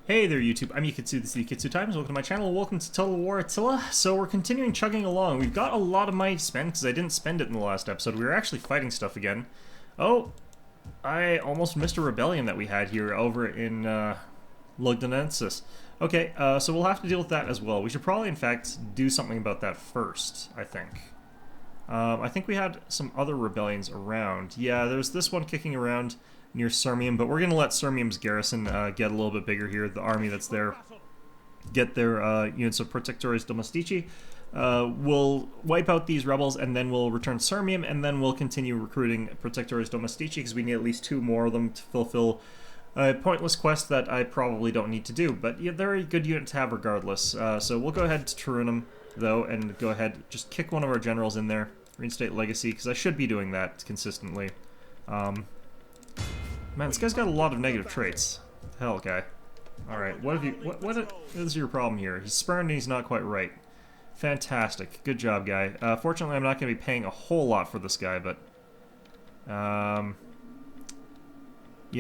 Hey there YouTube, I'm Yukitsu, this is Yukitsu Times, welcome to my channel, welcome to Total War Attila. So we're continuing chugging along. We've got a lot of money to spend because I didn't spend it in the last episode. We were actually fighting stuff again. Oh, I almost missed a rebellion that we had here over in Lugdunensis. Okay, so we'll have to deal with that as well. We should probably in fact do something about that first, I think. I think we had some other rebellions around. Yeah, there's this one kicking around near Sirmium, but we're going to let Sirmium's garrison get a little bit bigger here. The army that's there, get their units of Protectores Domestici. We'll wipe out these rebels, and then we'll return Sirmium, and then we'll continue recruiting Protectores Domestici, because we need at least 2 more of them to fulfill a pointless quest that I probably don't need to do. But yeah, they're a good unit to have regardless. So we'll go ahead to Tarunum, though, and go ahead, just kick one of our generals in there. Reinstate Legacy, because I should be doing that consistently. Man, this guy's got a lot of negative traits. Hell, guy. Alright, what is your problem here? He's spurned and he's not quite right. Fantastic. Good job, guy. Fortunately, I'm not going to be paying a whole lot for this guy, but... yeah,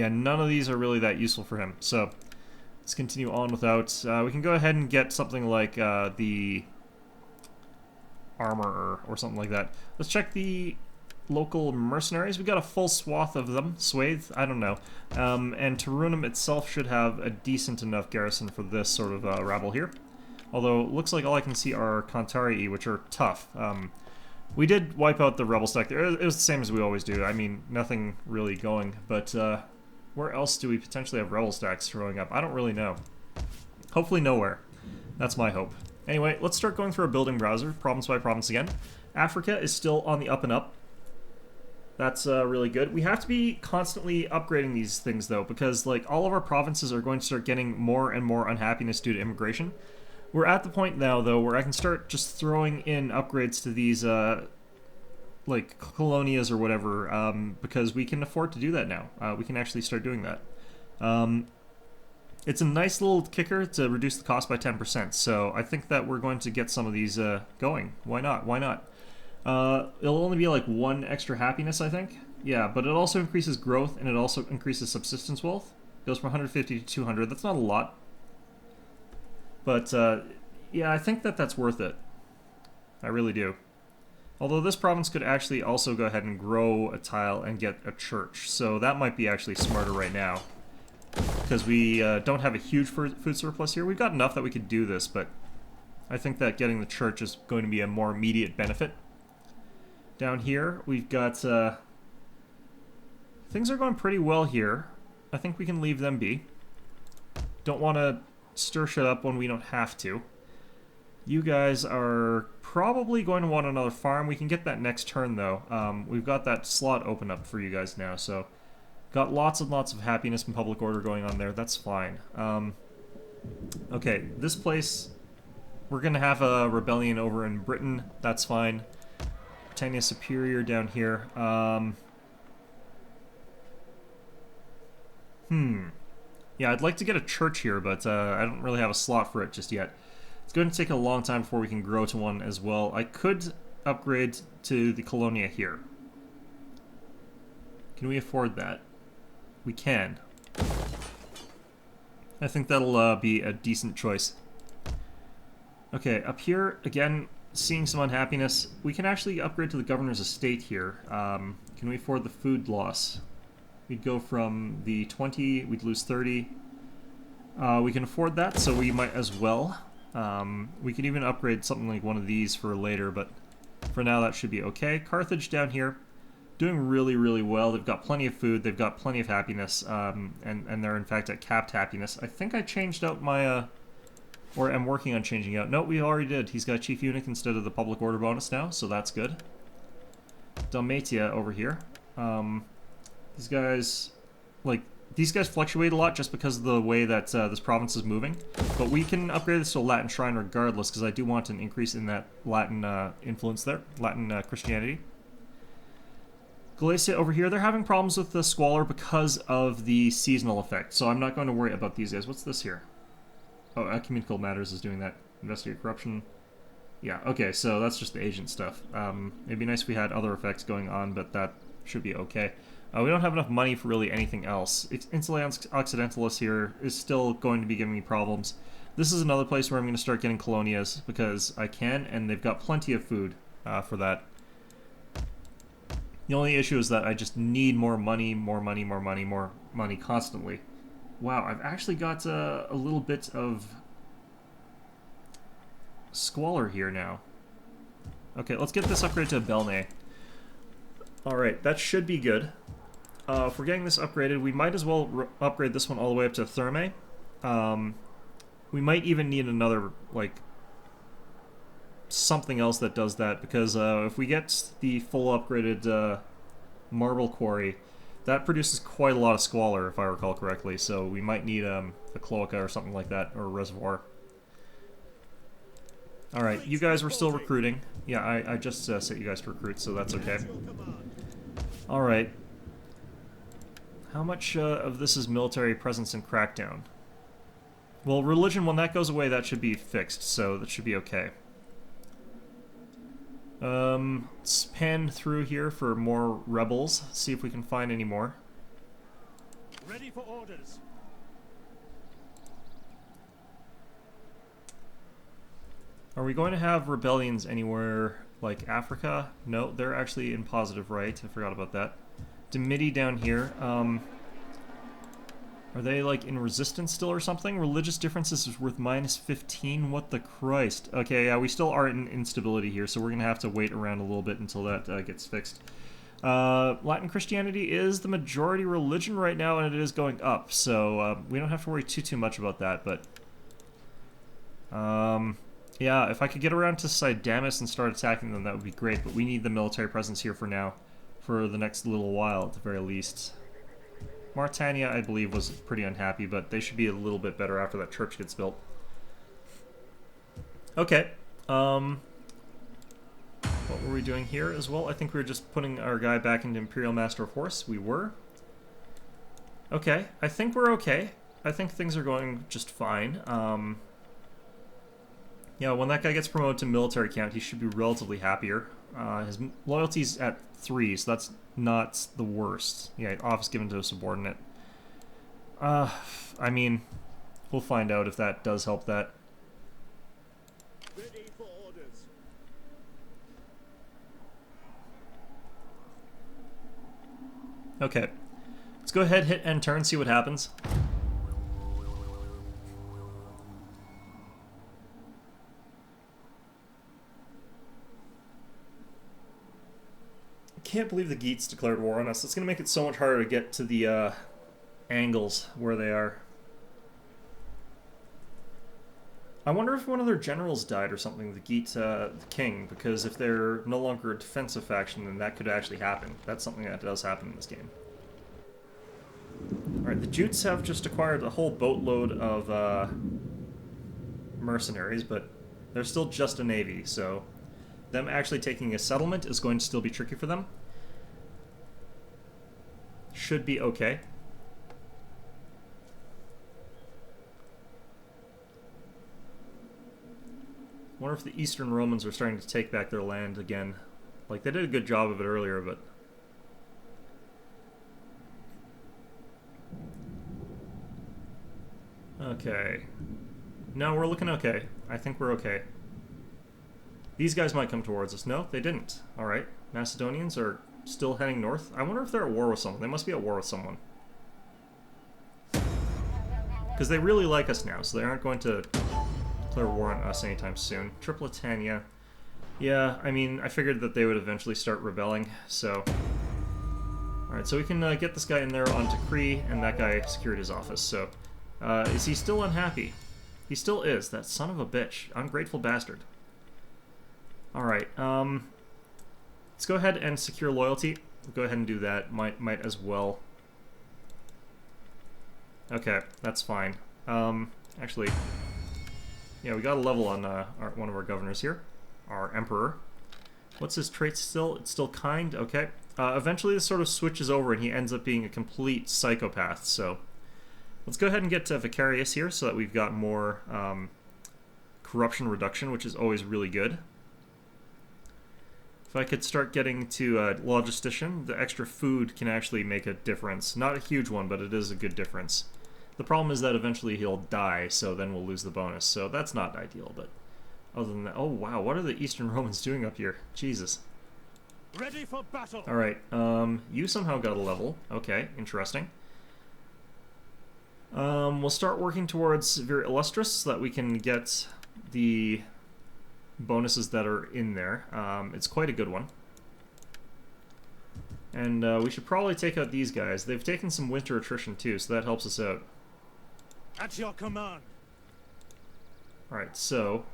none of these are really that useful for him. So, let's continue on without... we can go ahead and get something like the... Armorer or something like that. Let's check the local mercenaries. We got a full swath of them. Swathe? I don't know. And Tarunum itself should have a decent enough garrison for this sort of rabble here. Although, it looks like all I can see are Kantarii, which are tough. We did wipe out the rebel stack there. It was the same as we always do. I mean, nothing really going. But where else do we potentially have rebel stacks throwing up? I don't really know. Hopefully nowhere. That's my hope. Anyway, let's start going through our building browser, province by province again. Africa is still on the up and up. That's really good. We have to be constantly upgrading these things, though, because like all of our provinces are going to start getting more and more unhappiness due to immigration. We're at the point now, though, where I can start just throwing in upgrades to these, like, colonias or whatever, because we can afford to do that now. We can actually start doing that. It's a nice little kicker to reduce the cost by 10%, so I think that we're going to get some of these going. Why not? Why not? It'll only be like 1 extra happiness, I think. Yeah, but it also increases growth, and it also increases subsistence wealth. It goes from 150 to 200. That's not a lot. But, yeah, I think that that's worth it. I really do. Although this province could actually also go ahead and grow a tile and get a church, so that might be actually smarter right now. Because we don't have a huge food surplus here. We've got enough that we could do this, but I think that getting the church is going to be a more immediate benefit. Down here, we've got... things are going pretty well here. I think we can leave them be. Don't want to stir shit up when we don't have to. You guys are probably going to want another farm. We can get that next turn, though. We've got that slot open up for you guys now, so... Got lots and lots of happiness and public order going on there. That's fine. Okay, this place... We're going to have a rebellion over in Britain. That's fine. Britannia Superior down here. Yeah, I'd like to get a church here, but I don't really have a slot for it just yet. It's going to take a long time before we can grow to one as well. I could upgrade to the Colonia here. Can we afford that? We can. I think that'll be a decent choice. Okay, up here, again, seeing some unhappiness. We can actually upgrade to the governor's estate here. Can we afford the food loss? We'd go from the 20, we'd lose 30. We can afford that, so we might as well. We could even upgrade something like one of these for later, but for now that should be okay. Carthage down here. Doing really, really well. They've got plenty of food, they've got plenty of happiness, and they're in fact at capped happiness. I think I changed out my, or I'm working on changing out. No, we already did. He's got Chief Eunuch instead of the public order bonus now, so that's good. Dalmatia over here. These guys, like, these guys fluctuate a lot just because of the way that this province is moving, but we can upgrade this to a Latin shrine regardless, because I do want an increase in that Latin influence there, Latin Christianity. Galicia over here, they're having problems with the squalor because of the seasonal effect, so I'm not going to worry about these guys. What's this here? Oh, Ecumenical Matters is doing that. Investigate corruption. Yeah, okay, so that's just the agent stuff. It'd be nice if we had other effects going on, but that should be okay. We don't have enough money for really anything else. Insulant Occidentalis here is still going to be giving me problems. This is another place where I'm going to start getting colonias because I can, and they've got plenty of food for that. The only issue is that I just need more money, more money, more money, more money constantly. Wow, I've actually got a little bit of squalor here now. Okay, let's get this upgrade to Belne. Alright, that should be good. If we're getting this upgraded, we might as well upgrade this one all the way up to Therme. We might even need another, like, something else that does that, because if we get the full upgraded marble quarry, that produces quite a lot of squalor, if I recall correctly, so we might need a cloaca or something like that, or a reservoir. Alright, you guys were still recruiting. Yeah, I just set you guys to recruit, so that's okay. Alright. How much of this is military presence and crackdown? Well, religion, when that goes away, that should be fixed, so that should be okay. Let's pan through here for more rebels, see if we can find any more. Ready for orders. Are we going to have rebellions anywhere like Africa? No, they're actually in positive right. I forgot about that. Demidi down here. Are they like in resistance still or something? Religious differences is worth -15? What the Christ? Okay, yeah, we still are in instability here, so we're going to have to wait around a little bit until that gets fixed. Latin Christianity is the majority religion right now, and it is going up, so we don't have to worry too much about that, but... yeah, if I could get around to Sidamus and start attacking them, that would be great, but we need the military presence here for now, for the next little while, at the very least. Mauritania, I believe, was pretty unhappy, but they should be a little bit better after that church gets built. Okay, what were we doing here as well? I think we were just putting our guy back into Imperial Master of Horse. We were. Okay, I think we're okay. I think things are going just fine. Yeah, when that guy gets promoted to military count, he should be relatively happier. His loyalty's at 3, so that's not the worst. Yeah, office given to a subordinate. I mean, we'll find out if that does help that. Ready for orders. Okay. Let's go ahead, hit end turn, see what happens. Can't believe the Geats declared war on us. It's going to make it so much harder to get to the angles where they are. I wonder if one of their generals died or something, the Geat, the king, because if they're no longer a defensive faction, then that could actually happen. That's something that does happen in this game. Alright, the Jutes have just acquired a whole boatload of mercenaries, but they're still just a navy, so them actually taking a settlement is going to still be tricky for them. Should be okay. Wonder if the Eastern Romans are starting to take back their land again. Like, they did a good job of it earlier, but... Okay. No, we're looking okay. I think we're okay. These guys might come towards us. No, they didn't. Alright. Macedonians are still heading north. I wonder if they're at war with someone. They must be at war with someone. Because they really like us now, so they aren't going to declare war on us anytime soon. Tripolitania. Yeah, I mean, I figured that they would eventually start rebelling, so... Alright, so we can get this guy in there on decree, and that guy secured his office, so... is he still unhappy? He still is, that son of a bitch. Ungrateful bastard. Alright, let's go ahead and secure loyalty. We'll go ahead and do that. Might as well. Okay, that's fine. Actually, yeah, we got a level on one of our governors here. Our emperor. What's his trait still? It's still kind? Okay. Eventually this sort of switches over and he ends up being a complete psychopath, so... Let's go ahead and get to Vicarius here so that we've got more corruption reduction, which is always really good. If I could start getting to a logistician, the extra food can actually make a difference. Not a huge one, but it is a good difference. The problem is that eventually he'll die, so then we'll lose the bonus. So that's not ideal, but other than that... Oh, wow, what are the Eastern Romans doing up here? Jesus. Ready for battle. Alright, you somehow got a level. Okay, interesting. We'll start working towards Very Illustrious so that we can get the bonuses that are in there. It's quite a good one. And we should probably take out these guys. They've taken some winter attrition too, so that helps us out. At your command. Alright, so...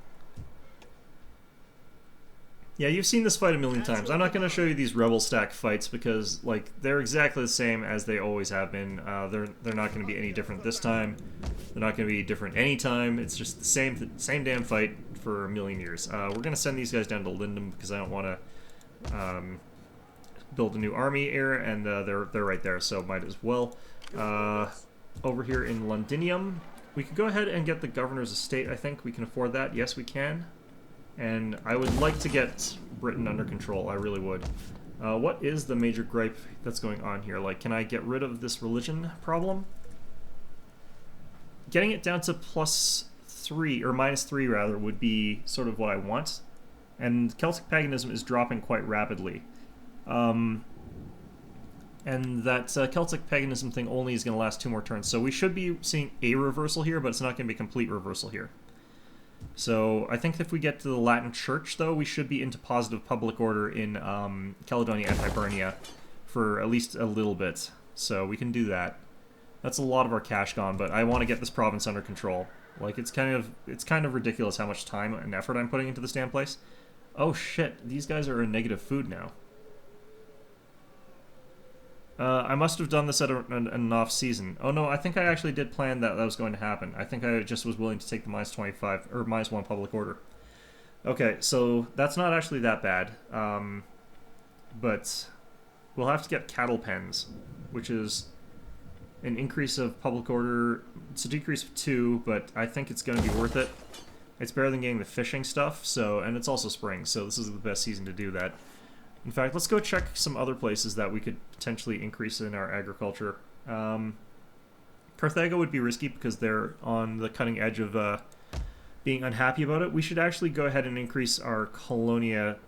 Yeah, you've seen this fight a million times. I'm not going to show you these rebel stack fights because, like, they're exactly the same as they always have been. They're not going to be any different this time. They're not going to be different any time. It's just the same damn fight for a million years. We're going to send these guys down to Lindum because I don't want to build a new army here, and they're right there, so might as well. Over here in Londinium, we could go ahead and get the governor's estate. I think we can afford that. Yes, we can. And I would like to get Britain under control. I really would. What is the major gripe that's going on here? Like, can I get rid of this religion problem? Getting it down to +3, or -3 rather, would be sort of what I want. And Celtic paganism is dropping quite rapidly. And that Celtic paganism thing only is going to last 2 more turns. So we should be seeing a reversal here, but it's not going to be a complete reversal here. So I think if we get to the Latin Church, though, we should be into positive public order in Caledonia and Hibernia for at least a little bit. So we can do that. That's a lot of our cash gone, but I want to get this province under control. Like, it's kind of ridiculous how much time and effort I'm putting into this damn place. Oh shit, these guys are in negative food now. I must have done this at an off-season. Oh no, I think I actually did plan that was going to happen. I think I just was willing to take the -25, or -1 public order. Okay, so that's not actually that bad. But we'll have to get cattle pens, which is an increase of public order. It's a decrease of 2, but I think it's going to be worth it. It's better than getting the fishing stuff, so, and it's also spring, so this is the best season to do that. In fact, let's go check some other places that we could potentially increase in our agriculture. Carthago would be risky because they're on the cutting edge of being unhappy about it. We should actually go ahead and increase our colonia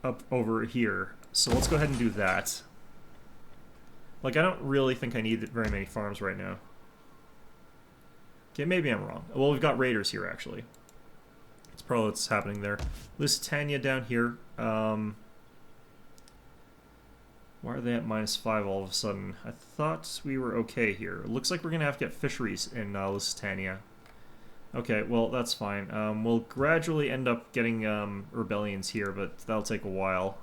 up over here. So let's go ahead and do that. Like, I don't really think I need very many farms right now. Okay, maybe I'm wrong. Well, we've got raiders here, actually. That's probably what's happening there. Lusitania down here. Why are they at -5 all of a sudden? I thought we were okay here. It looks like we're going to have to get fisheries in Lusitania. Okay, well, that's fine. We'll gradually end up getting rebellions here, but that'll take a while.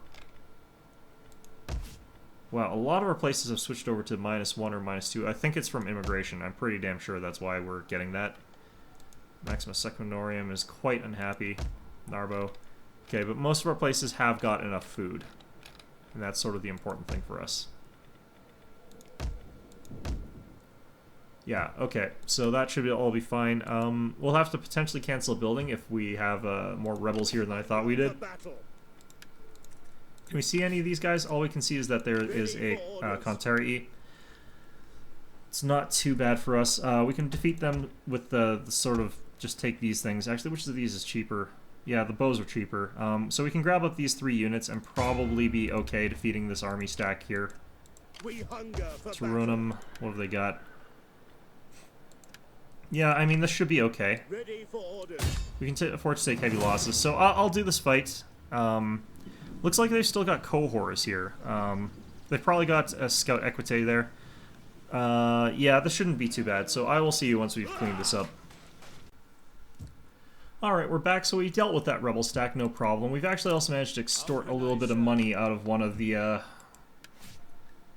Wow, a lot of our places have switched over to -1 or -2. I think it's from immigration. I'm pretty damn sure that's why we're getting that. Maximus Secundorium is quite unhappy. Narbo. Okay, but most of our places have got enough food. And that's sort of the important thing for us. Yeah, okay. So that should all be fine. We'll have to potentially cancel a building if we have more rebels here than I thought we did. Can we see any of these guys? All we can see is that there is a Contari. It's not too bad for us. We can defeat them with the sort of just take these things. Actually, which of these is cheaper? Yeah, the bows are cheaper. So we can grab up these 3 units and probably be okay defeating this army stack here. Tarunum, what have they got? Yeah, I mean, this should be okay. We can afford to take heavy losses. So I'll do this fight. Looks like they've still got cohorts here. They've probably got a scout equite there. Yeah, this shouldn't be too bad. So I will see you once we've cleaned this up. Alright, we're back, so we dealt with that rebel stack, no problem. We've actually also managed to extort a little bit of money out of one of the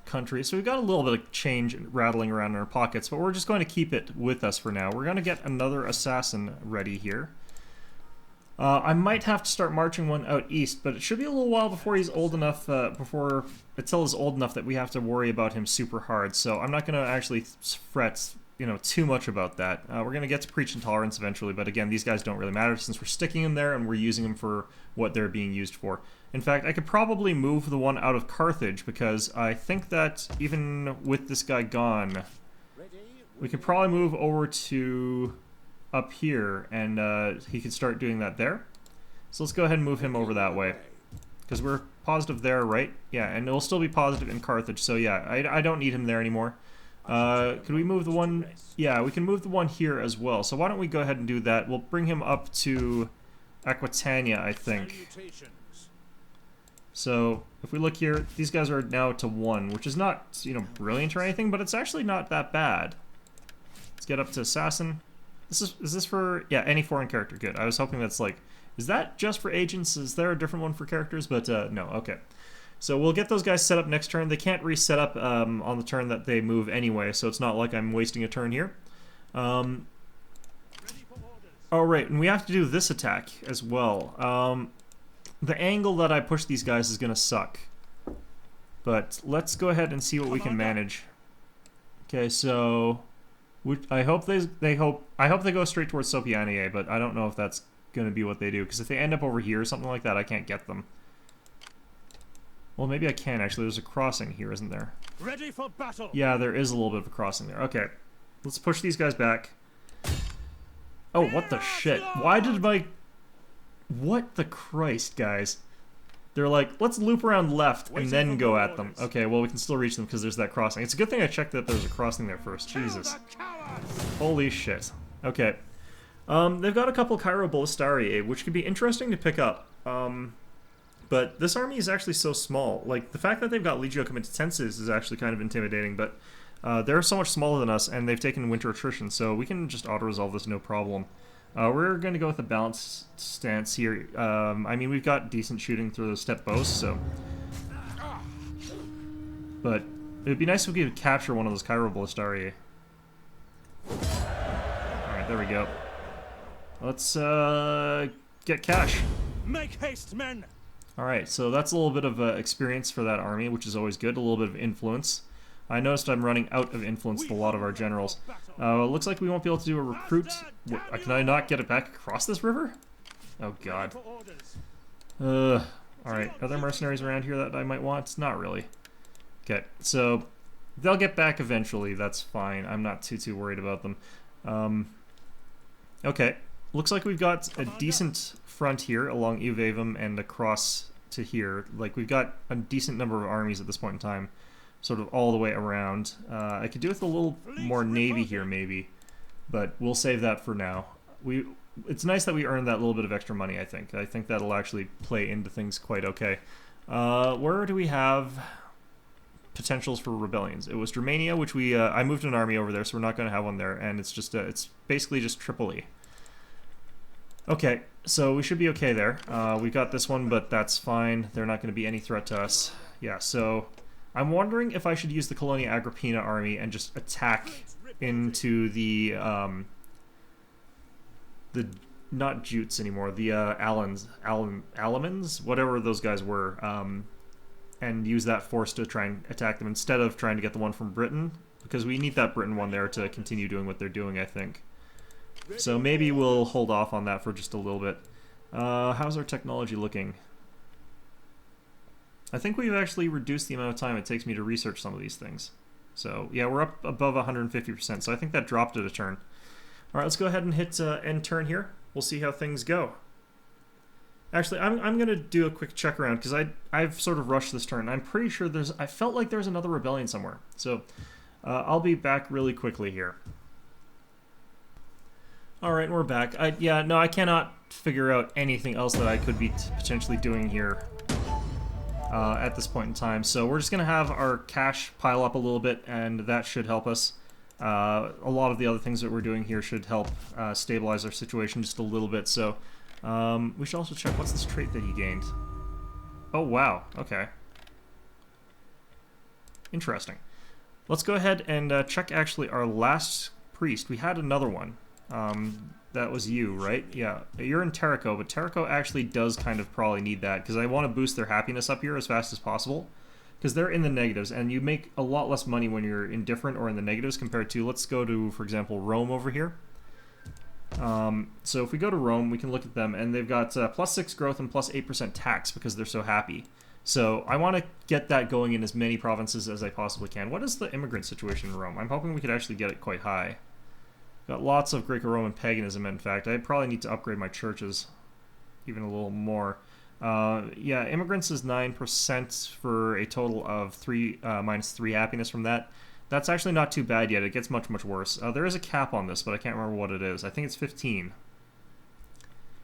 countries, so we've got a little bit of change rattling around in our pockets, but we're just going to keep it with us for now. We're going to get another assassin ready here. I might have to start marching one out east, but it should be a little while before he's old enough, before Attila's old enough that we have to worry about him super hard, so I'm not going to actually fret you know, too much about that. We're going to get to preach intolerance eventually, but again, these guys don't really matter since we're sticking them there and we're using them for what they're being used for. In fact, I could probably move the one out of Carthage because I think that even with this guy gone, we could probably move over to up here and he could start doing that there. So let's go ahead and move him over that way. Because we're positive there, right? Yeah, and it'll still be positive in Carthage, so yeah, I don't need him there anymore. Could we move the one? Yeah, we can move the one here as well. So why don't we go ahead and do that? We'll bring him up to Aquitania, I think. So if we look here, these guys are now to 1, which is not, you know, brilliant or anything, but it's actually not that bad. Let's get up to Assassin. Is this for, yeah, any foreign character? Good. I was hoping that's like, is that just for agents? Is there a different one for characters? But no, okay. So we'll get those guys set up next turn. They can't reset up on the turn that they move anyway, so it's not like I'm wasting a turn here. Oh, right, and we have to do this attack as well. The angle that I push these guys is going to suck. But let's go ahead and see what we can manage. Okay, so I hope they go straight towards Sopianier, but I don't know if that's going to be what they do, because if they end up over here or something like that, I can't get them. Well, maybe I can, actually. There's a crossing here, isn't there? Ready for battle. Yeah, there is a little bit of a crossing there. Okay. Let's push these guys back. Oh, what the shit? Why did my... What the Christ, guys? They're like, let's loop around left and then go at them. Okay, well, we can still reach them because there's that crossing. It's a good thing I checked that there's a crossing there first. Jesus. Holy shit. Okay. They've got a couple Cairo Ballistariae, which could be interesting to pick up. But this army is actually so small. Like, the fact that they've got Legio Comitatenses is actually kind of intimidating, but they're so much smaller than us, and they've taken winter attrition, so we can just auto-resolve this no problem. We're going to go with a balanced stance here. I mean, we've got decent shooting through those step bows, so... But it would be nice if we could capture one of those Cairo Ballistariae. Alright, there we go. Let's get cash. Make haste, men! Alright, so that's a little bit of experience for that army, which is always good, a little bit of influence. I noticed I'm running out of influence with a lot of our generals. Looks like we won't be able to do a recruit. Can I not get it back across this river? Oh god. Alright, are there mercenaries around here that I might want? Not really. Okay, so they'll get back eventually, that's fine. I'm not too worried about them. Okay, looks like we've got a decent front here along Uvavum and across to here. Like, we've got a decent number of armies at this point in time, sort of all the way around. I could do with a little more navy here, maybe, but we'll save that for now. It's nice that we earned that little bit of extra money, I think. I think that'll actually play into things quite okay. Where do we have potentials for rebellions? It was Germania, which I moved an army over there, so we're not going to have one there, and it's just it's basically just Tripoli. Okay, so we should be okay there. We got this one, but that's fine. They're not going to be any threat to us. Yeah, so I'm wondering if I should use the Colonia Agrippina army and just attack into the not Jutes anymore, the Alamans, whatever those guys were, and use that force to try and attack them instead of trying to get the one from Britain, because we need that Britain one there to continue doing what they're doing, I think. So maybe we'll hold off on that for just a little bit. How's our technology looking? I think we've actually reduced the amount of time it takes me to research some of these things. So yeah, we're up above 150%, so I think that dropped it a turn. Alright, let's go ahead and hit end turn here. We'll see how things go. Actually, I'm going to do a quick check around, because I've sort of rushed this turn. I'm pretty sure I felt like there's another rebellion somewhere. So I'll be back really quickly here. Alright, we're back. Yeah, no, I cannot figure out anything else that I could be potentially doing here at this point in time. So we're just going to have our cash pile up a little bit, and that should help us. A lot of the other things that we're doing here should help stabilize our situation just a little bit. So we should also check what's this trait that he gained. Oh, wow. Okay. Interesting. Let's go ahead and check actually our last priest. We had another one. That was you, right? Yeah, you're in Terrico, but Terrico actually does kind of probably need that, because I want to boost their happiness up here as fast as possible, because they're in the negatives, and you make a lot less money when you're indifferent or in the negatives compared to, let's go to, for example, Rome over here. So if we go to Rome, we can look at them, and they've got +6 growth and +8% tax because they're so happy. So I want to get that going in as many provinces as I possibly can. What is the immigrant situation in Rome? I'm hoping we could actually get it quite high. Got lots of Greco-Roman paganism, in fact. I probably need to upgrade my churches even a little more. Yeah, immigrants is 9% for a total of -3 happiness from that. That's actually not too bad yet. It gets much, much worse. There is a cap on this, but I can't remember what it is. I think it's 15.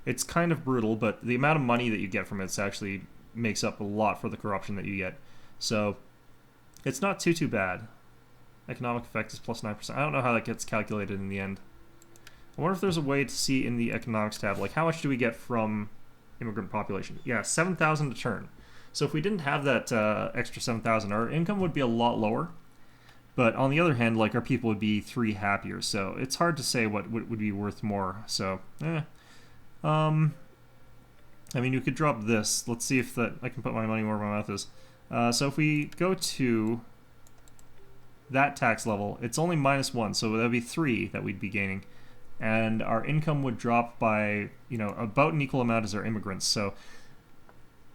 It's kind of brutal, but the amount of money that you get from it actually makes up a lot for the corruption that you get. So it's not too bad. Economic effect is +9%. I don't know how that gets calculated in the end. I wonder if there's a way to see in the economics tab, like how much do we get from immigrant population? Yeah, 7,000 a turn. So if we didn't have that extra 7,000, our income would be a lot lower. But on the other hand, like, our people would be 3 happier. So it's hard to say what would be worth more. So, I mean, you could drop this. Let's see if I can put my money where my mouth is. So if we go to that tax level, it's only -1, so that would be 3 that we'd be gaining. And our income would drop by, you know, about an equal amount as our immigrants. So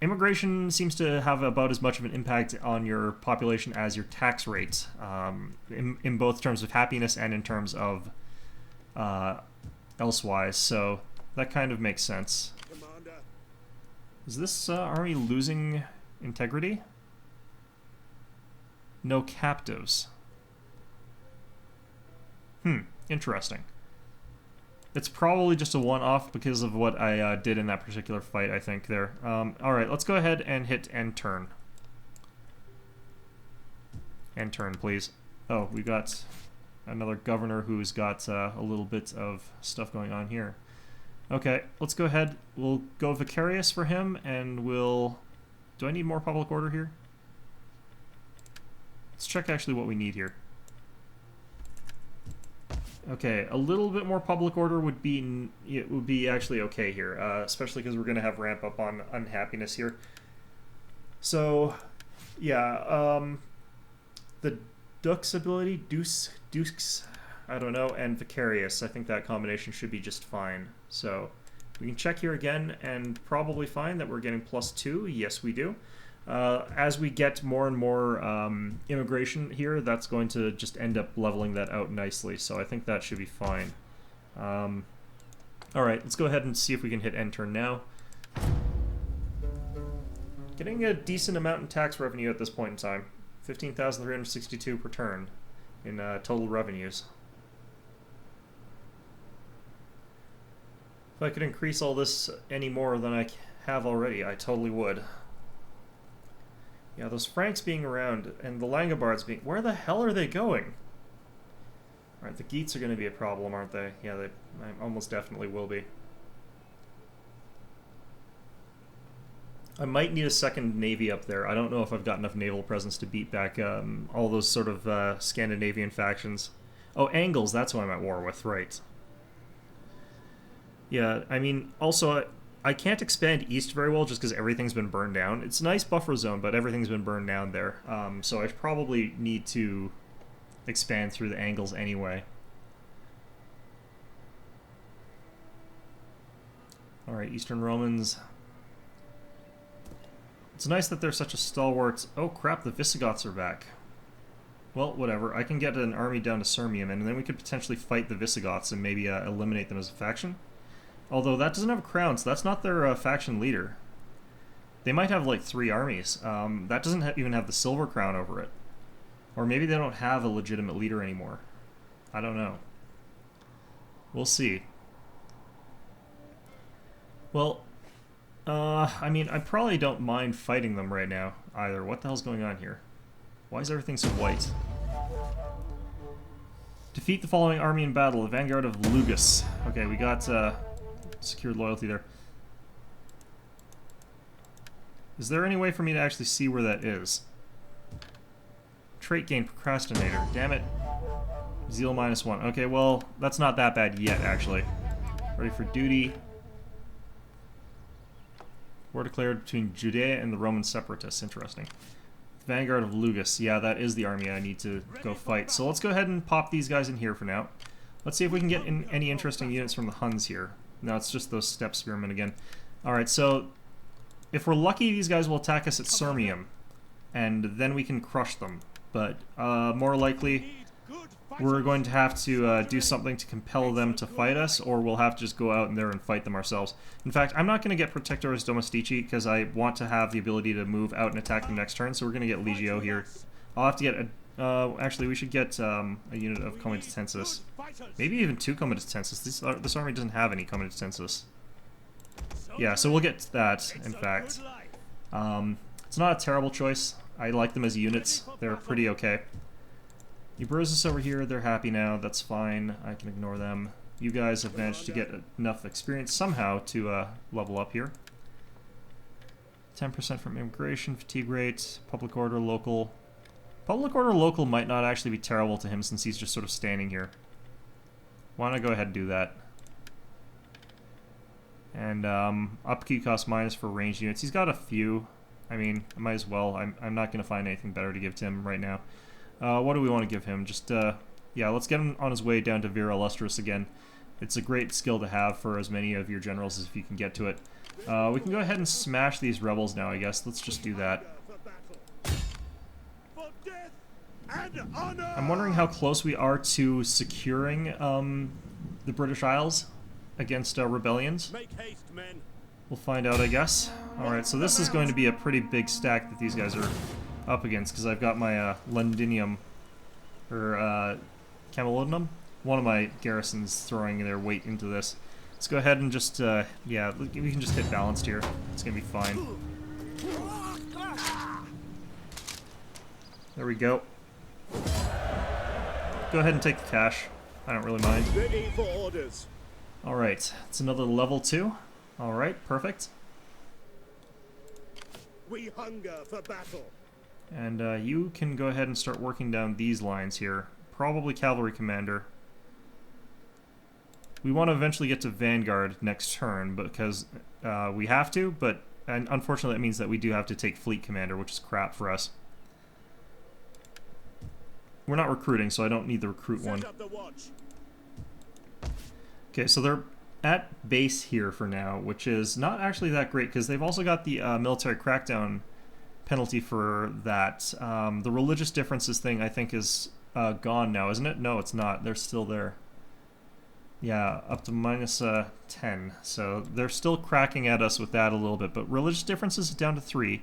immigration seems to have about as much of an impact on your population as your tax rate, in both terms of happiness and in terms of elsewise. So that kind of makes sense. Commander. Is this army losing integrity? No captives. Interesting. It's probably just a one-off because of what I did in that particular fight, I think, there. Alright, let's go ahead and hit end turn. End turn, please. Oh, we got another governor who's got a little bit of stuff going on here. Okay, let's go ahead. We'll go vicarious for him, and we'll... Do I need more public order here? Let's check actually what we need here. Okay, a little bit more public order would be actually okay here, especially because we're going to have ramp up on unhappiness here. So, yeah, the Dux ability, Dukes, I don't know, and Vicarious, I think that combination should be just fine. So, we can check here again and probably find that we're getting +2. Yes, we do. As we get more and more immigration here, that's going to just end up leveling that out nicely, so I think that should be fine. Alright, let's go ahead and see if we can hit end turn now. Getting a decent amount in tax revenue at this point in time. 15,362 per turn in total revenues. If I could increase all this any more than I have already, I totally would. Yeah, those Franks being around, and the Langobards being... Where the hell are they going? Alright, the Geats are going to be a problem, aren't they? Yeah, they almost definitely will be. I might need a second navy up there. I don't know if I've got enough naval presence to beat back all those sort of Scandinavian factions. Oh, Angles, that's who I'm at war with, right. Yeah, I mean, also... I can't expand east very well just because everything's been burned down. It's a nice buffer zone, but everything's been burned down there. So I probably need to expand through the Angles anyway. Alright, Eastern Romans. It's nice that they're such a stalwart... Oh crap, the Visigoths are back. Well, whatever. I can get an army down to Sirmium, and then we could potentially fight the Visigoths and maybe eliminate them as a faction. Although that doesn't have a crown, so that's not their faction leader. They might have like 3 armies. That doesn't even have the silver crown over it. Or maybe they don't have a legitimate leader anymore. I don't know. We'll see. Well, I mean, I probably don't mind fighting them right now either. What the hell's going on here? Why is everything so white? Defeat the following army in battle. The vanguard of Lugus. Okay, we got... secured loyalty there. Is there any way for me to actually see where that is? Trait gain procrastinator. Damn it. Zeal -1. Okay, well, that's not that bad yet, actually. Ready for duty. War declared between Judea and the Roman separatists. Interesting. Vanguard of Lugus. Yeah, that is the army I need to go fight. So let's go ahead and pop these guys in here for now. Let's see if we can get in any interesting units from the Huns here. No, it's just those steppe spearmen again. Alright, so if we're lucky, these guys will attack us at Sirmium, and then we can crush them. But more likely, we're going to have to do something to compel them to fight us, or we'll have to just go out in there and fight them ourselves. In fact, I'm not going to get Protectores Domestici because I want to have the ability to move out and attack them next turn, so we're going to get Legio here. I'll have to get a... actually, we should get a unit of Comitatensis. Maybe even 2 Comitatensis. This army doesn't have any Comitatensis. Yeah, so we'll get that, in fact. It's not a terrible choice. I like them as units. They're pretty okay. Ebrosas over here, they're happy now. That's fine. I can ignore them. You guys have managed to get enough experience somehow to level up here. 10% from immigration, fatigue rate, public order, local. Public order local might not actually be terrible to him since he's just sort of standing here. Why don't I go ahead and do that? And upkeep cost minus for ranged units. He's got a few. I mean, I might as well. I'm not going to find anything better to give to him right now. What do we want to give him? Just, yeah, let's get him on his way down to Vira Illustris again. It's a great skill to have for as many of your generals as if you can get to it. We can go ahead and smash these rebels now, I guess. Let's just do that. I'm wondering how close we are to securing the British Isles against rebellions. We'll find out, I guess. Alright, so this is going to be a pretty big stack that these guys are up against, because I've got my Londinium, or Camelodunum, one of my garrisons throwing their weight into this. Let's go ahead and just, yeah, we can just hit balanced here. It's going to be fine. There we go. Go ahead and take the cash. I don't really mind. Ready for orders. Alright, it's another level 2. Alright, perfect. We hunger for battle. And you can go ahead and start working down these lines here. Probably cavalry commander. We want to eventually get to Vanguard next turn because we have to, but and unfortunately that means that we do have to take fleet commander, which is crap for us. We're not recruiting, so I don't need the recruit one. Okay, so they're at base here for now, which is not actually that great because they've also got the military crackdown penalty for that. The religious differences thing, I think, is gone now, isn't it? No, it's not. They're still there. Yeah, up to minus 10. So they're still cracking at us with that a little bit, but religious differences is down to 3.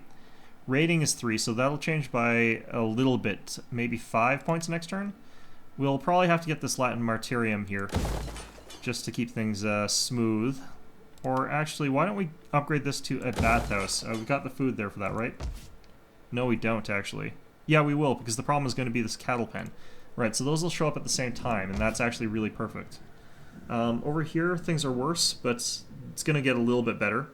Rating is 3, so that'll change by a little bit, maybe 5 points next turn. We'll probably have to get this Latin Martyrium here, just to keep things smooth. Or actually, why don't we upgrade this to a bathhouse? We got the food there for that, right? No, we don't, actually. Yeah, we will, because the problem is going to be this cattle pen. Right, so those will show up at the same time, and that's actually really perfect. Over here, things are worse, but it's going to get a little bit better.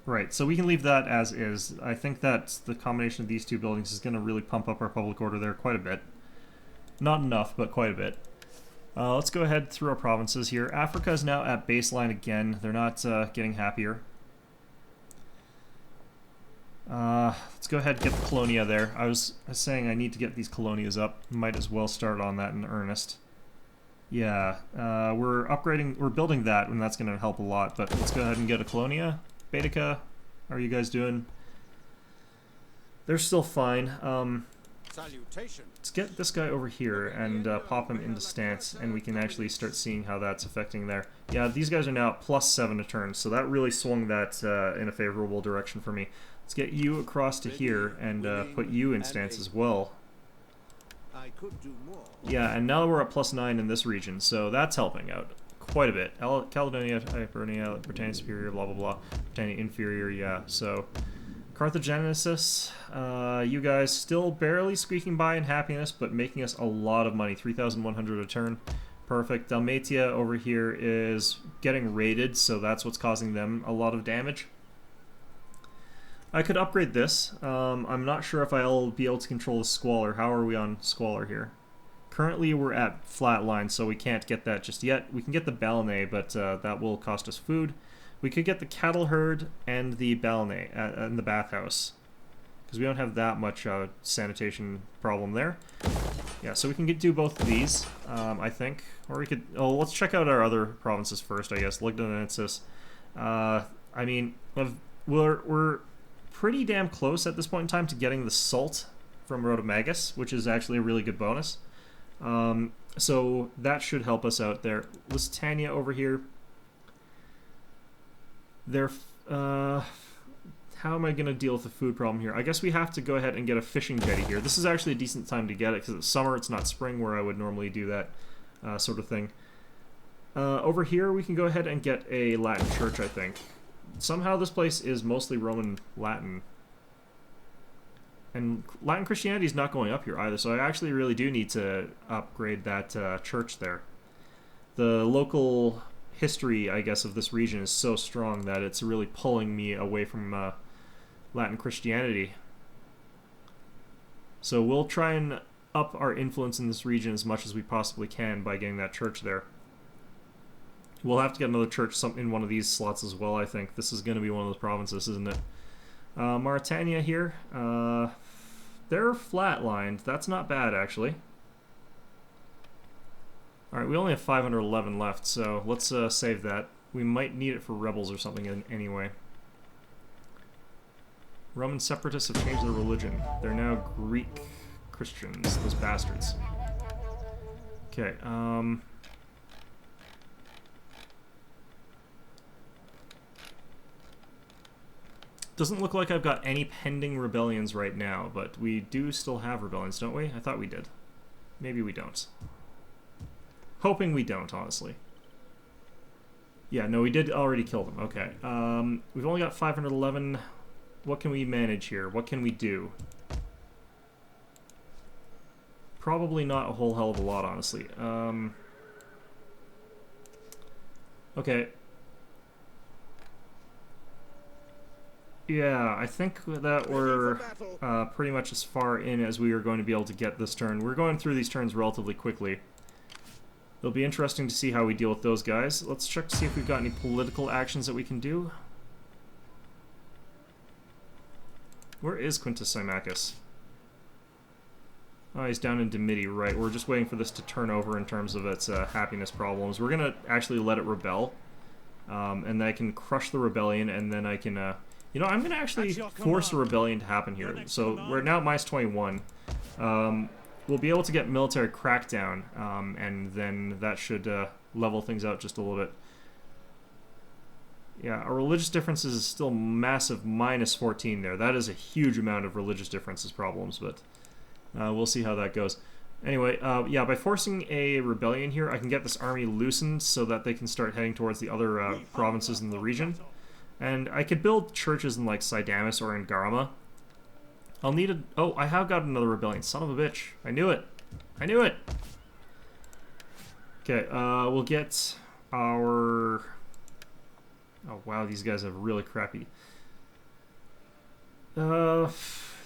Right, so we can leave that as is. I think that the combination of these two buildings is going to really pump up our public order there quite a bit. Not enough, but quite a bit. Let's go ahead through our provinces here. Africa is now at baseline again. They're not getting happier. Let's go ahead and get the Colonia there. I was saying I need to get these Colonias up. Might as well start on that in earnest. Yeah, we're building that, and that's going to help a lot, but let's go ahead and get a Colonia. Baetica, how are you guys doing? They're still fine. Let's get this guy over here and pop him into stance, and we can actually start seeing how that's affecting there. Yeah, these guys are now at +7 a turn, so that really swung that in a favorable direction for me. Let's get you across to here and put you in stance as well. Yeah, and now we're at +9 in this region, so that's helping out quite a bit. Caledonia, Hibernia, Britannia Superior, blah blah blah. Britannia Inferior, yeah, so... Carthaginisus, you guys still barely squeaking by in happiness, but making us a lot of money. 3,100 a turn. Perfect. Dalmatia over here is getting raided, so that's what's causing them a lot of damage. I could upgrade this. I'm not sure if I'll be able to control the Squalor. How are we on Squalor here? Currently we're at flat line, so we can't get that just yet. We can get the Balinais, but that will cost us food. We could get the cattle herd and the balnet and the bathhouse, because we don't have that much sanitation problem there. Yeah, so we can do both of these, I think. Or we could... Oh, let's check out our other provinces first, I guess. Lignonensis. I mean, we're pretty damn close at this point in time to getting the salt from Rhodomagus, which is actually a really good bonus. So that should help us out there. Lusitania over here. They're... how am I going to deal with the food problem here? I guess we have to go ahead and get a fishing jetty here. This is actually a decent time to get it because it's summer, it's not spring where I would normally do that sort of thing. Over here we can go ahead and get a Latin church, I think. Somehow this place is mostly Roman Latin. And Latin Christianity is not going up here either, so I actually really do need to upgrade that church there. The local history, I guess, of this region is so strong that it's really pulling me away from Latin Christianity. So we'll try and up our influence in this region as much as we possibly can by getting that church there. We'll have to get another church in one of these slots as well, I think. This is going to be one of those provinces, isn't it? Mauritania here. They're flatlined. That's not bad, actually. Alright, we only have 511 left, so let's save that. We might need it for rebels or something anyway. Roman separatists have changed their religion. They're now Greek Christians, those bastards. Okay, doesn't look like I've got any pending rebellions right now, but we do still have rebellions, don't we? I thought we did. Maybe we don't. Hoping we don't, honestly. Yeah, no, we did already kill them. Okay. We've only got 511. What can we manage here? What can we do? Probably not a whole hell of a lot, honestly. Okay. Yeah, I think that we're pretty much as far in as we are going to be able to get this turn. We're going through these turns relatively quickly. It'll be interesting to see how we deal with those guys. Let's check to see if we've got any political actions that we can do. Where is Quintus Symmachus? Oh, he's down in Dimity, right. We're just waiting for this to turn over in terms of its happiness problems. We're going to actually let it rebel. And then I can crush the rebellion, and then I can... you know, I'm going to actually force a rebellion to happen here. So we're now at -21. We'll be able to get military crackdown, and then that should level things out just a little bit. Yeah, our religious differences is still massive, -14 there. That is a huge amount of religious differences problems, but we'll see how that goes. Anyway, yeah, by forcing a rebellion here, I can get this army loosened so that they can start heading towards the other provinces in the region. And I could build churches in, like, Sidamus or in Garma. I'll need a... Oh, I have got another rebellion. Son of a bitch. I knew it. I knew it! Okay, we'll get our... Oh, wow, these guys have really crappy...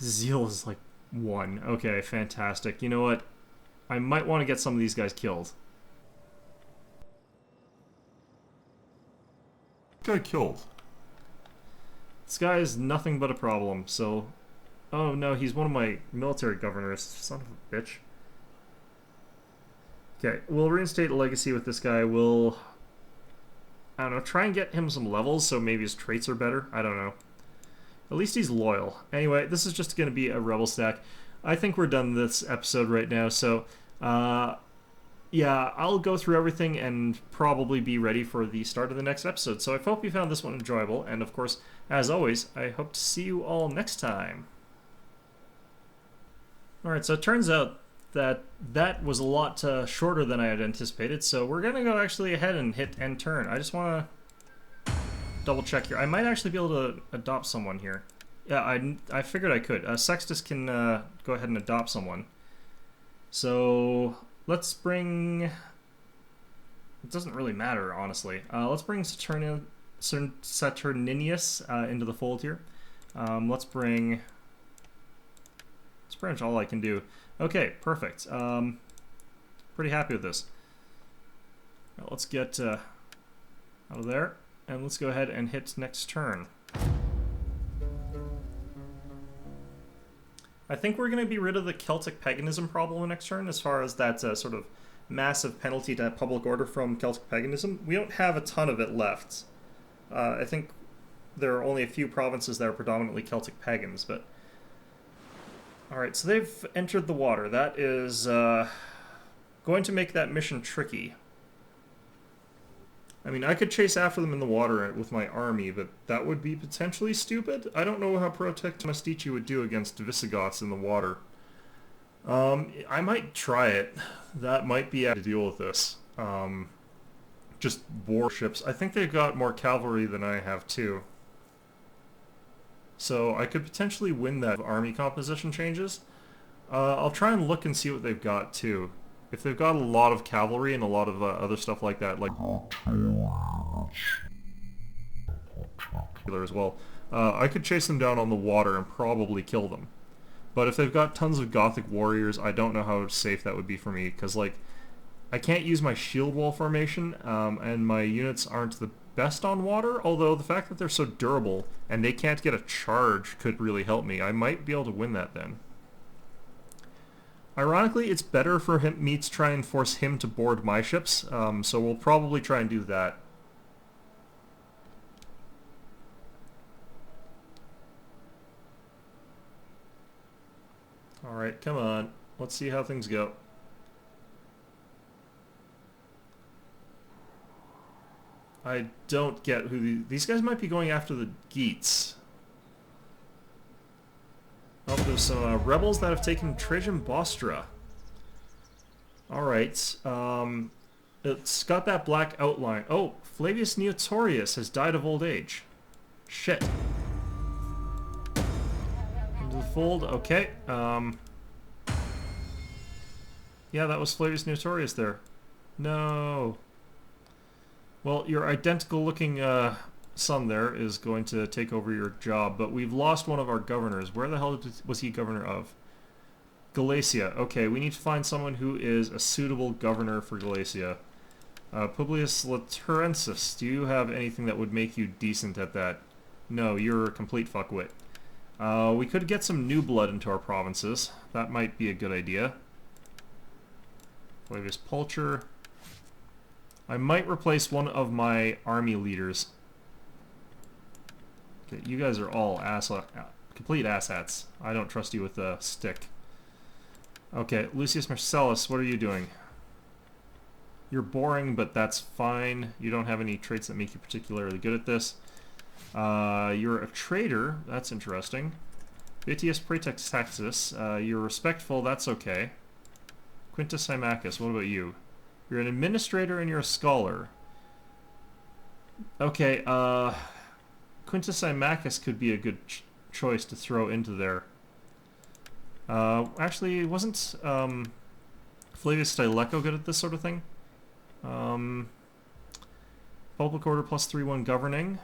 Zeal is, like, 1. Okay, fantastic. You know what? I might want to get some of these guys killed. Guy killed. This guy is nothing but a problem, so... Oh no, he's one of my military governors. Son of a bitch. Okay, we'll reinstate a legacy with this guy. We'll... I don't know, try and get him some levels so maybe his traits are better. I don't know. At least he's loyal. Anyway, this is just going to be a rebel stack. I think we're done this episode right now, so... yeah, I'll go through everything and probably be ready for the start of the next episode. So I hope you found this one enjoyable, and of course, as always, I hope to see you all next time. Alright, so it turns out that that was a lot shorter than I had anticipated, so we're going to go actually ahead and hit end turn. I just want to double check here. I might actually be able to adopt someone here. Yeah, I figured I could. Sextus can go ahead and adopt someone. So... let's bring... It doesn't really matter, honestly. Let's bring Saturninus into the fold here. Let's bring... That's pretty much all I can do. Okay, perfect. Pretty happy with this. Now let's get out of there. and let's go ahead and hit next turn. I think we're going to be rid of the Celtic paganism problem next turn, as far as that sort of massive penalty to public order from Celtic paganism. We don't have a ton of it left. I think there are only a few provinces that are predominantly Celtic pagans, but... Alright, so they've entered the water. That is going to make that mission tricky. I mean, I could chase after them in the water with my army, but that would be potentially stupid. I don't know how Protect Mastici would do against Visigoths in the water. I might try it. That might be how to deal with this. Just warships. I think they've got more cavalry than I have, too. So I could potentially win that if army composition changes. I'll try and look and see what they've got, too. If they've got a lot of cavalry and a lot of other stuff like that, like as well, I could chase them down on the water and probably kill them. But if they've got tons of Gothic warriors, I don't know how safe that would be for me, because like I can't use my shield wall formation, and my units aren't the best on water. Although the fact that they're so durable and they can't get a charge could really help me. I might be able to win that then. Ironically, it's better for me to try and force him to board my ships, so we'll probably try and do that. Alright, come on. Let's see how things go. I don't get who these guys might be going after the Geats. Oh, there's some rebels that have taken Trajan Bostra. Alright, it's got that black outline. Oh, Flavius Neotorius has died of old age. Shit. Into the fold, okay. Yeah, that was Flavius Neotorius there. No. Well, your identical looking son there is going to take over your job, but we've lost one of our governors. Where the hell was he governor of? Galatia. Okay, we need to find someone who is a suitable governor for Galatia. Publius Laturensis, do you have anything that would make you decent at that? No, you're a complete fuckwit. We could get some new blood into our provinces. That might be a good idea. Flavius Pulcher. I might replace one of my army leaders. Okay, you guys are all complete asshats. I don't trust you with a stick. Okay, Lucius Marcellus, what are you doing? You're boring, but that's fine. You don't have any traits that make you particularly good at this. You're a traitor. That's interesting. Vitius Praetextaxis, you're respectful. That's okay. Quintus Symmachus, what about you? You're an administrator and you're a scholar. Okay, Quintus Symmachus could be a good choice to throw into there. Actually, wasn't Flavius Stilicho good at this sort of thing? Public order plus 3-1 governing.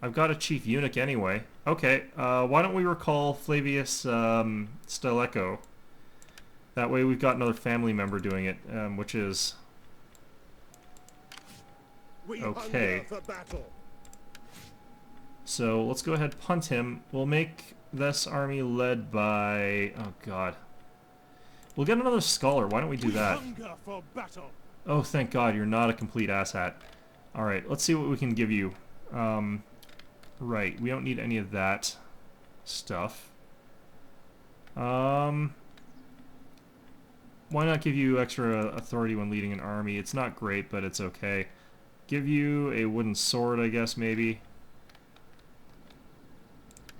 I've got a chief eunuch anyway. Okay, why don't we recall Flavius Stilicho? That way we've got another family member doing it, which is... okay. So let's go ahead and punt him. We'll make this army led by... oh god. We'll get another scholar. Why don't we do that? Oh, thank god, you're not a complete asshat. Alright, let's see what we can give you. Right, we don't need any of that stuff. Why not give you extra authority when leading an army? It's not great, but it's okay. Give you a wooden sword, I guess, maybe.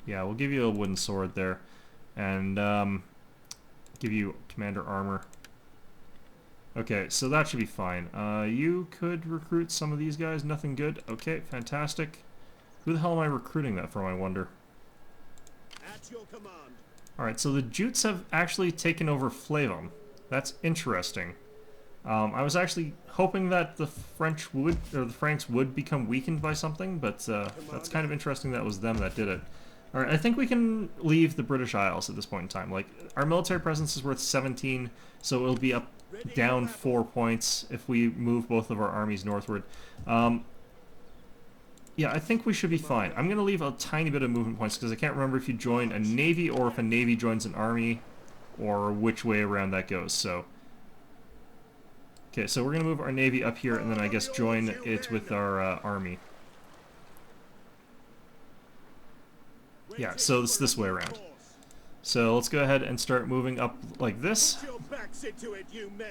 Yeah, we'll give you a wooden sword there. And, give you commander armor. Okay, so that should be fine. You could recruit some of these guys. Nothing good. Okay, fantastic. Who the hell am I recruiting that from, I wonder? At your command. Alright, so the Jutes have actually taken over Flavum. That's interesting. I was actually hoping that the Franks would become weakened by something, but that's kind of interesting that it was them that did it. Alright, I think we can leave the British Isles at this point in time. Like, our military presence is worth 17, so it'll be down 4 points if we move both of our armies northward. Yeah, I think we should be fine. I'm going to leave a tiny bit of movement points because I can't remember if you join a navy or if a navy joins an army or which way around that goes, so... Okay, so we're going to move our navy up here and then I guess join it with our army. Yeah, so it's this way around. So let's go ahead and start moving up like this.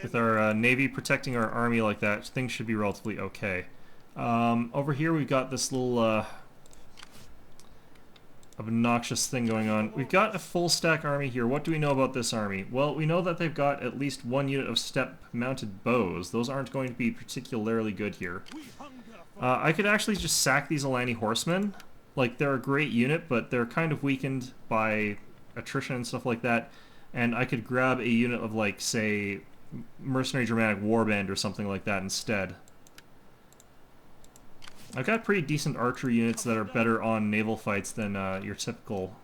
With our navy protecting our army like that, things should be relatively okay. Over here we've got this little obnoxious thing going on. We've got a full stack army here. What do we know about this army? Well, we know that they've got at least one unit of step-mounted bows. Those aren't going to be particularly good here. I could actually just sack these Alani horsemen. Like, they're a great unit, but they're kind of weakened by attrition and stuff like that. And I could grab a unit of, like, say, Mercenary Germanic Warband or something like that instead. I've got pretty decent archer units that are better on naval fights than your typical...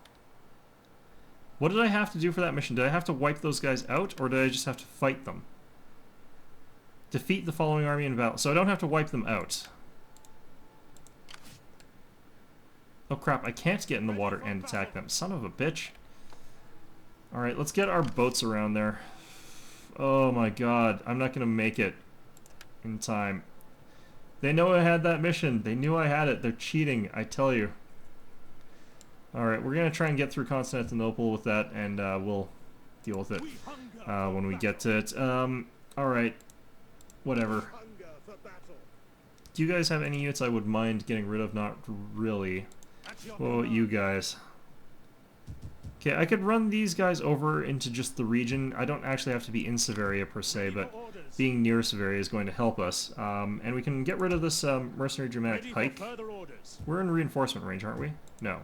What did I have to do for that mission? Did I have to wipe those guys out, or did I just have to fight them? Defeat the following army in battle. So I don't have to wipe them out. Oh crap, I can't get in the water and attack them. Son of a bitch. Alright, let's get our boats around there. Oh my god, I'm not gonna make it in time. They know I had that mission. They knew I had it. They're cheating, I tell you. Alright, we're gonna try and get through Constantinople with that, and we'll deal with it when we get to it. Alright. Whatever. Do you guys have any units I would mind getting rid of? Not really. What about you guys? Okay, I could run these guys over into just the region. I don't actually have to be in Severia per se, but being near Severia is going to help us. And we can get rid of this Mercenary Germanic Pike. We're in reinforcement range, aren't we? No.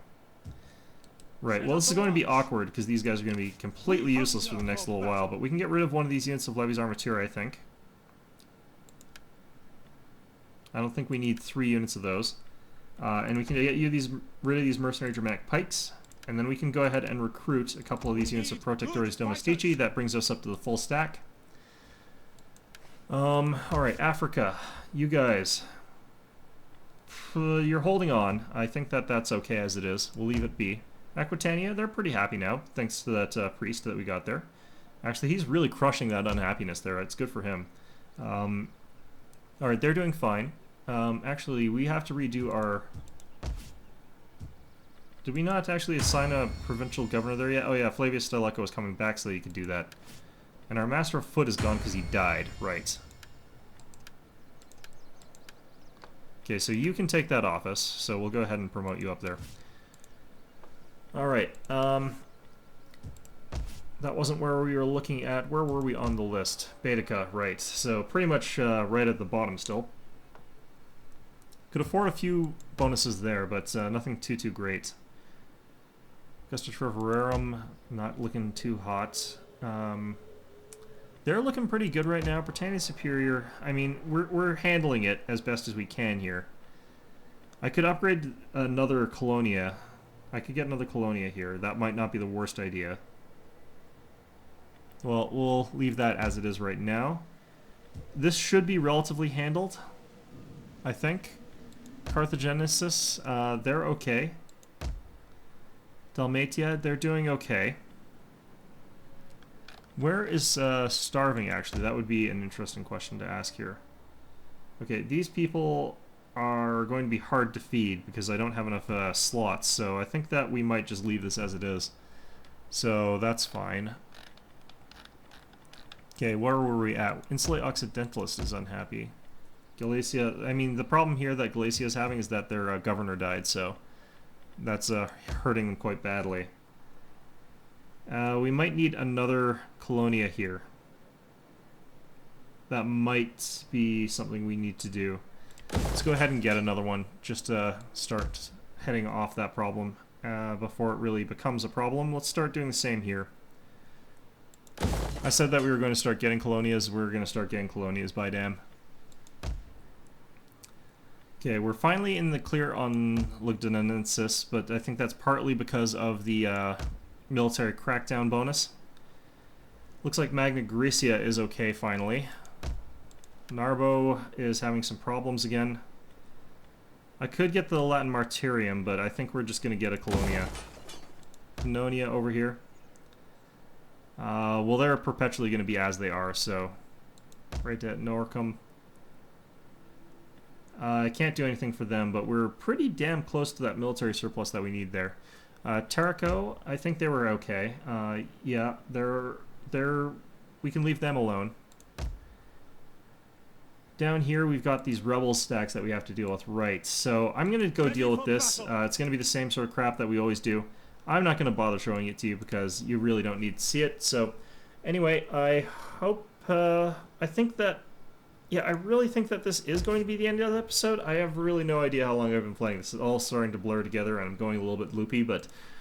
Right, well this is going to be awkward because these guys are going to be completely useless for the next little while, but we can get rid of one of these units of Levy's Armature, I think. I don't think we need 3 units of those. And we can get you rid of these Mercenary Germanic Pikes, and then we can go ahead and recruit a couple of these units of Protectores Domestici. That brings us up to the full stack. Alright, Africa. You guys. You're holding on. I think that that's okay as it is. We'll leave it be. Aquitania, they're pretty happy now, thanks to that priest that we got there. Actually, he's really crushing that unhappiness there. It's good for him. Alright, they're doing fine. Actually, we have to redo our... Did we not actually assign a provincial governor there yet? Oh yeah, Flavius Stilicho was coming back so that he could do that. And our Master of Foot is gone because he died. Right. Okay, so you can take that office, so we'll go ahead and promote you up there. Alright, that wasn't where we were looking at. Where were we on the list? Baetica, right. So pretty much right at the bottom still. Could afford a few bonuses there, but nothing too great. Augusta Trevorarum, not looking too hot. They're looking pretty good right now. Britannia Superior, I mean, we're handling it as best as we can here. I could upgrade another Colonia. I could get another Colonia here. That might not be the worst idea. Well, we'll leave that as it is right now. This should be relatively handled, I think. Carthagenesis, they're okay. Dalmatia, they're doing okay. Where is starving, actually? That would be an interesting question to ask here. Okay, these people are going to be hard to feed because I don't have enough slots, so I think that we might just leave this as it is. So that's fine. Okay, where were we at? Insulate Occidentalist is unhappy. Galicia, I mean, the problem here that Galicia is having is that their governor died, so that's hurting them quite badly. We might need another Colonia here. That might be something we need to do. Let's go ahead and get another one, just to start heading off that problem before it really becomes a problem. Let's start doing the same here. I said that we were going to start getting colonias. We're going to start getting colonias, by damn. Okay, we're finally in the clear on Lugdunensis, but I think that's partly because of the military crackdown bonus. Looks like Magna Graecia is okay finally. Narbo is having some problems again. I could get the Latin Martyrium, but I think we're just going to get a Colonia. Colonia over here. Well, they're perpetually going to be as they are, so... Right at Norcom. I can't do anything for them, but we're pretty damn close to that military surplus that we need there. Terrico, I think they were okay. Yeah, we can leave them alone. Down here, we've got these rebel stacks that we have to deal with. Right, so I'm going to go deal with this. It's going to be the same sort of crap that we always do. I'm not going to bother showing it to you because you really don't need to see it. So, anyway, I hope... I think that... Yeah, I really think that this is going to be the end of the episode. I have really no idea how long I've been playing. This is all starting to blur together, and I'm going a little bit loopy, but